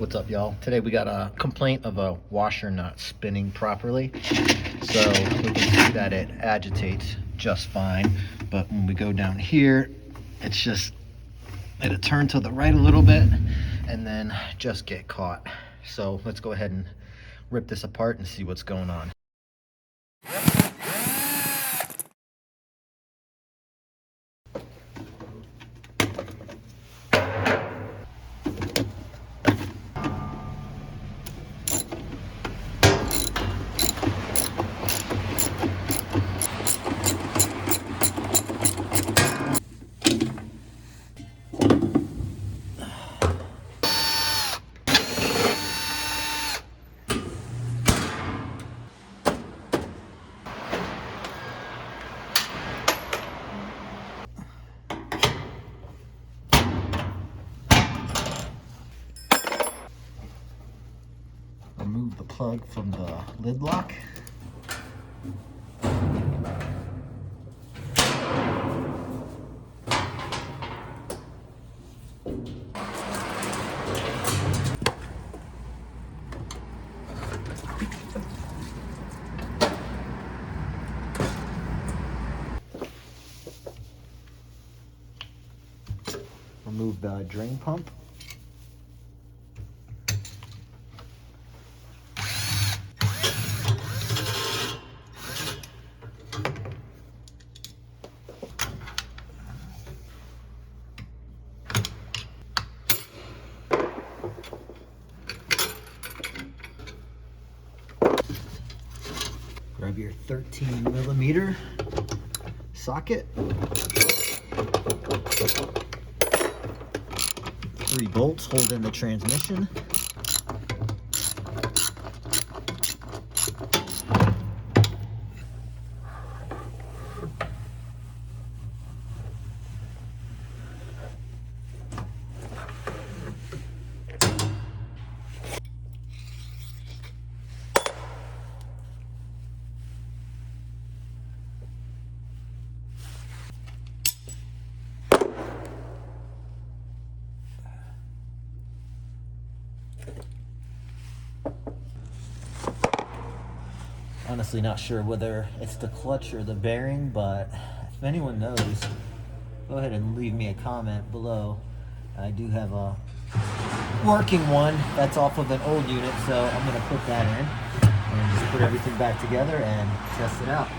What's up, y'all? Today we got a complaint of a washer not spinning properly. So we can see that it agitates just fine, but when we go down here, it'll turn to the right a little bit and then just get caught. So let's go ahead and rip this apart and see what's going on. Remove the plug from the lid lock. Remove the drain pump. Grab your 13mm socket. 3 bolts holding the transmission. Honestly, not sure whether it's the clutch or the bearing, but if anyone knows, go ahead and leave me a comment below. I do have a working one that's off of an old unit, so I'm going to put that in and just put everything back together and test it out.